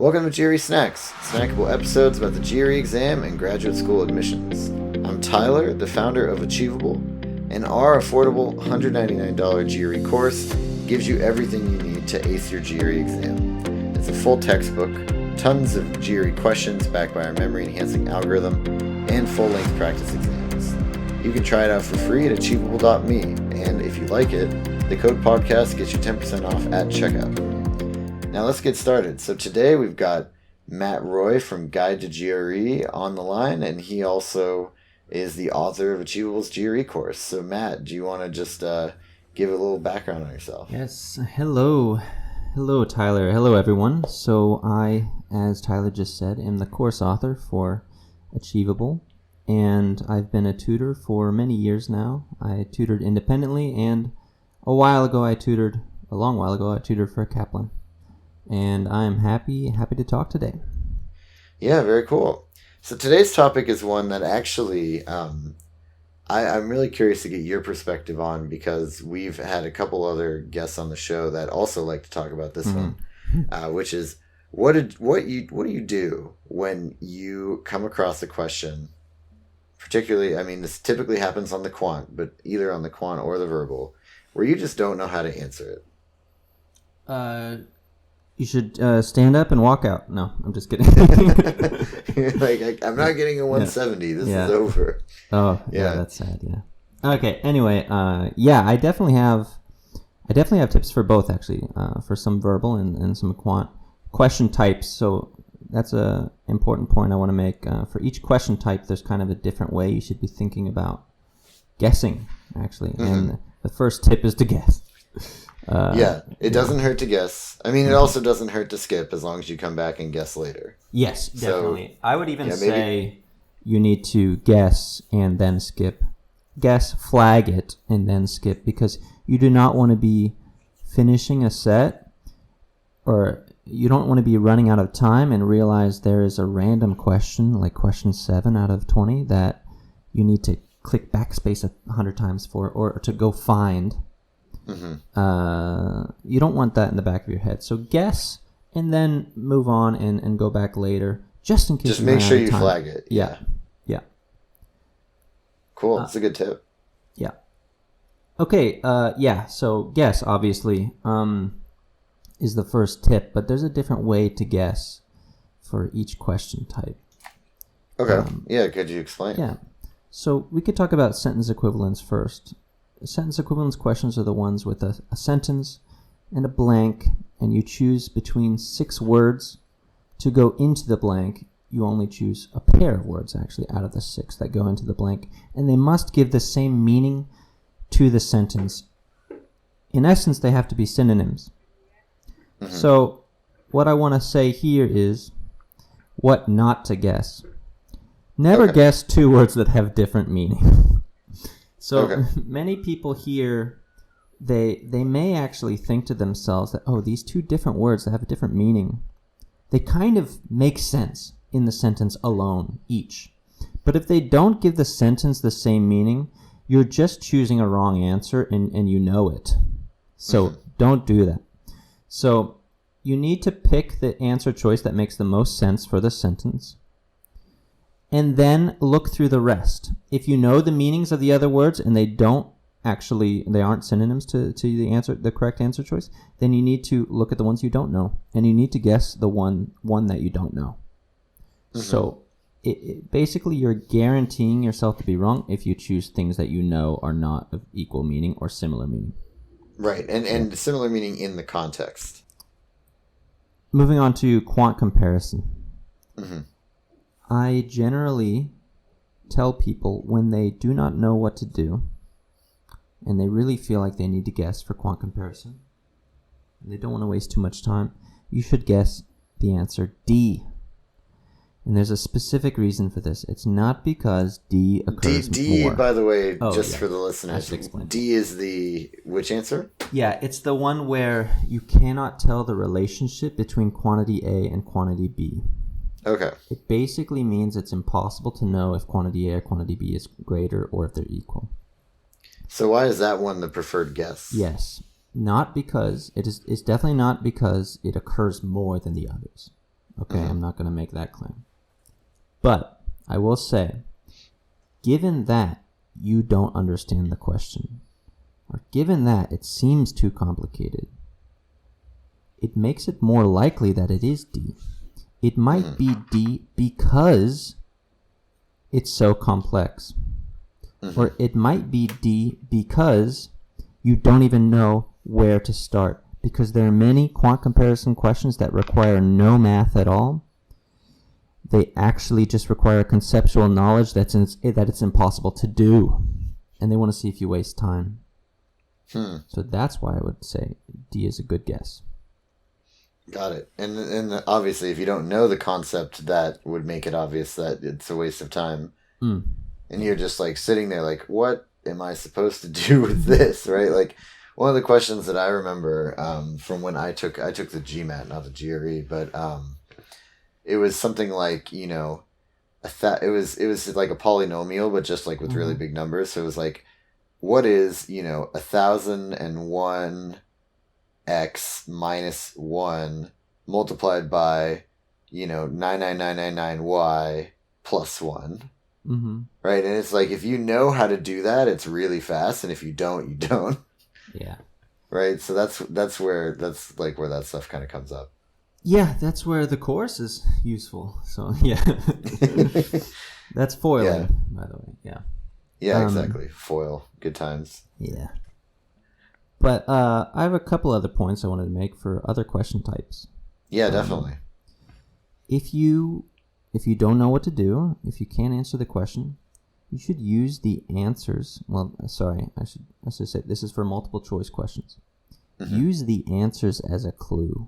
Welcome to GRE Snacks, snackable episodes about the GRE exam and graduate school admissions. I'm Tyler, the founder of Achievable, and our affordable $199 GRE course gives you everything you need to ace your GRE exam. It's a full textbook, tons of GRE questions backed by our memory-enhancing algorithm, and full-length practice exams. You can try it out for free at achievable.me, and if you like it, the code podcast gets you 10% off at checkout. Now let's get started. So today we've got Matt Roy from GuideToGRE on the line, and he also is the author of Achievable's GRE course. So Matt, do you want to just give a little background on yourself? Yes. Hello, Tyler. Hello, everyone. So I, as Tyler just said, am the course author for Achievable, and I've been a tutor for many years now. I tutored independently, and a long while ago, I tutored for Kaplan. And I'm happy to talk today. Yeah, very cool. So today's topic is one that actually I'm really curious to get your perspective on, because we've had a couple other guests on the show that also like to talk about this one, which is what do you do when you come across a question? Particularly, I mean, this typically happens on the Quant, but either on the Quant or the verbal, where you just don't know how to answer it. You should stand up and walk out. No, I'm just kidding. I'm not getting a 170. Yeah. This is over. Oh, yeah, that's sad. Yeah. Okay. Anyway, I definitely have tips for both, actually, for some verbal and some Quant question types. So that's a important point I want to make. For each question type, there's kind of a different way you should be thinking about guessing, actually. Mm-hmm. And the first tip is to guess. It doesn't hurt to guess. I mean, it also doesn't hurt to skip as long as you come back and guess later. Yes, definitely. So, I would even say you need to guess and then skip. Guess, flag it, and then skip, because you do not want to be finishing a set, or you don't want to be running out of time and realize there is a random question, like question 7 out of 20, that you need to click backspace 100 times for, or to go find. Mm-hmm. You don't want that in the back of your head. So guess and then move on and go back later, just in case. Just make sure you flag it. Yeah. Cool. That's a good tip. Yeah. Okay. So guess, obviously, is the first tip, but there's a different way to guess for each question type. Okay. Could you explain? Yeah. So we could talk about sentence equivalents first. Sentence equivalence questions are the ones with a sentence and a blank, and you choose between 6 words. To go into the blank, you only choose a pair of words, actually, out of the 6 that go into the blank, and they must give the same meaning to the sentence. In essence, they have to be synonyms. Mm-hmm. So what I want to say here is what not to guess. Never guess 2 words that have different meaning. So many people here, they may actually think to themselves that, these 2 different words that have a different meaning, they kind of make sense in the sentence alone, each. But if they don't give the sentence the same meaning, you're just choosing a wrong answer and you know it. So don't do that. So you need to pick the answer choice that makes the most sense for the sentence, and then look through the rest. If you know the meanings of the other words and they aren't synonyms to the correct answer choice, then you need to look at the ones you don't know, and you need to guess the one that you don't know. Mm-hmm. So basically you're guaranteeing yourself to be wrong if you choose things that you know are not of equal meaning or similar meaning. Right, and similar meaning in the context. Moving on to Quant comparison. Mm-hmm. I generally tell people when they do not know what to do and they really feel like they need to guess for Quant comparison, and they don't want to waste too much time, you should guess the answer D. And there's a specific reason for this. It's not because D occurs D, more. by the way, for the listeners, D is which answer? Yeah, it's the one where you cannot tell the relationship between quantity A and quantity B. Okay. It basically means it's impossible to know if quantity A or quantity B is greater or if they're equal. So why is that one the preferred guess? Yes. Not because it's definitely not because it occurs more than the others. Okay, I'm not going to make that claim. But I will say, given that you don't understand the question, or given that it seems too complicated, it makes it more likely that it is D. It might be D because it's so complex. Or it might be D because you don't even know where to start. Because there are many quant comparison questions that require no math at all. They actually just require conceptual knowledge that it's impossible to do. And they want to see if you waste time. So that's why I would say D is a good guess. Got it. And obviously, if you don't know the concept, that would make it obvious that it's a waste of time. And you're just like sitting there like, what am I supposed to do with this, right? Like, one of the questions that I remember from when I took the GMAT, not the GRE, but it was something like, you know, it was like a polynomial, but just like with really big numbers. So it was like, what is, you know, 1001 x minus 1 multiplied by, you know, 99999y plus 1. Right? And it's like, if you know how to do that, it's really fast, and if you don't, you don't. Yeah. Right? So that's where that stuff kind of comes up. Yeah, that's where the course is useful. So, yeah. That's foiling, by the way. Yeah. Yeah, exactly. Foil. Good times. Yeah. But I have a couple other points I wanted to make for other question types. Yeah, definitely. If you don't know what to do, if you can't answer the question, you should use the answers. Well, sorry, I should say this is for multiple choice questions. Use the answers as a clue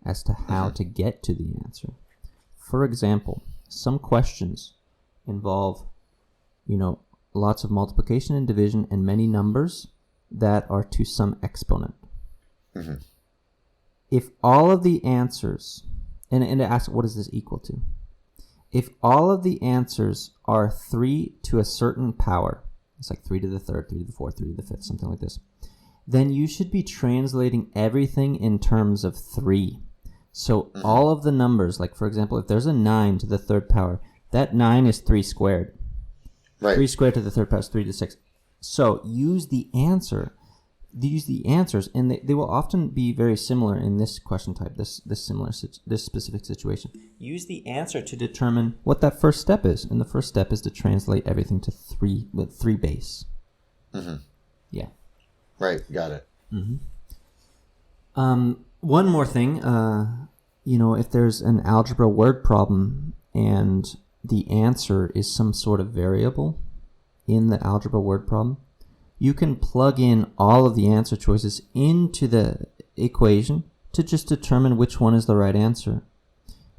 as to how to get to the answer. For example, some questions involve, you know, lots of multiplication and division and many numbers that are to some exponent. If all of the answers, and it asks, what is this equal to? If all of the answers are 3 to a certain power, it's like 3 to the third, 3 to the fourth, 3 to the fifth, something like this, then you should be translating everything in terms of 3. So all of the numbers, like for example, if there's a 9 to the third power, that 9 is 3 squared. Right. 3 squared to the third power is 3 to 6. So use the answers, and they will often be very similar in this question type, this specific situation. Use the answer to determine what that first step is, and the first step is to translate everything to 3 with 3 base. Yeah. Right. Got it. One more thing, you know, if there's an algebra word problem and the answer is some sort of variable in the algebra word problem, you can plug in all of the answer choices into the equation to just determine which one is the right answer,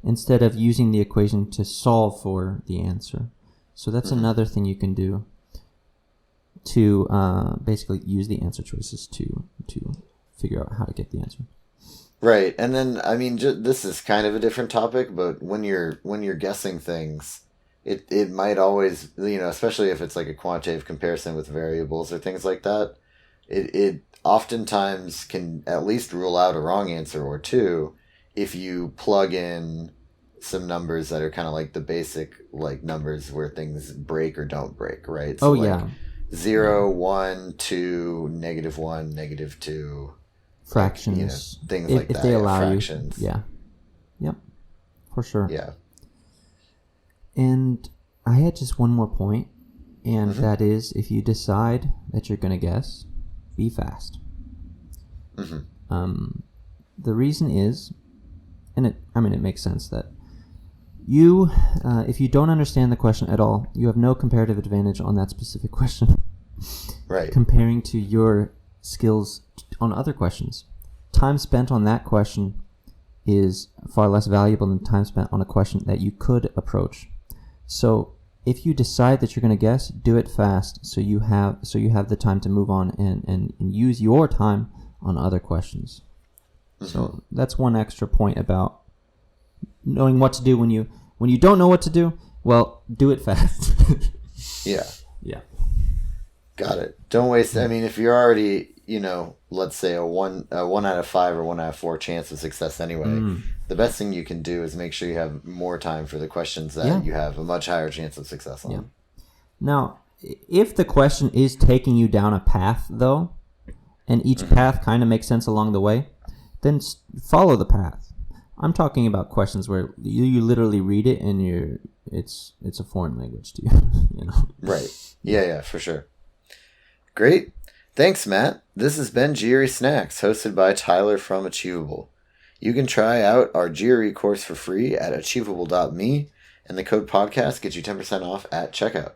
instead of using the equation to solve for the answer. So that's another thing you can do to basically use the answer choices to figure out how to get the answer. Right. And then, I mean, this is kind of a different topic, but when you're guessing things, it might always, you know, especially if it's like a quantitative comparison with variables or things like that, it oftentimes can at least rule out a wrong answer or two if you plug in some numbers that are kind of like the basic like numbers where things break or don't break, right? So like 0, 1, 2, -1, -2. Fractions. Like, you know, things like that. If they allow fractions. you. Yeah. Yep. For sure. Yeah. And I had just one more point, and that is, if you decide that you're going to guess, be fast. The reason is, and it makes sense that you, if you don't understand the question at all, you have no comparative advantage on that specific question. Right. Comparing to your skills on other questions. Time spent on that question is far less valuable than time spent on a question that you could approach. So if you decide that you're going to guess, do it fast so you have the time to move on and use your time on other questions. So that's one extra point about knowing what to do when you don't know what to do. Well, do it fast. Yeah. Yeah. Got it. Don't waste. I mean, if you're already let's say a 1 out of 5 or 1 out of 4 chance of success anyway, the best thing you can do is make sure you have more time for the questions that you have a much higher chance of success on. Yeah. Now, if the question is taking you down a path, though, and each path kind of makes sense along the way, then follow the path. I'm talking about questions where you literally read it and it's a foreign language to you. Right. Yeah, for sure. Great. Thanks, Matt. This has been GRE Snacks, hosted by Tyler from Achievable. You can try out our GRE course for free at achievable.me, and the code podcast gets you 10% off at checkout.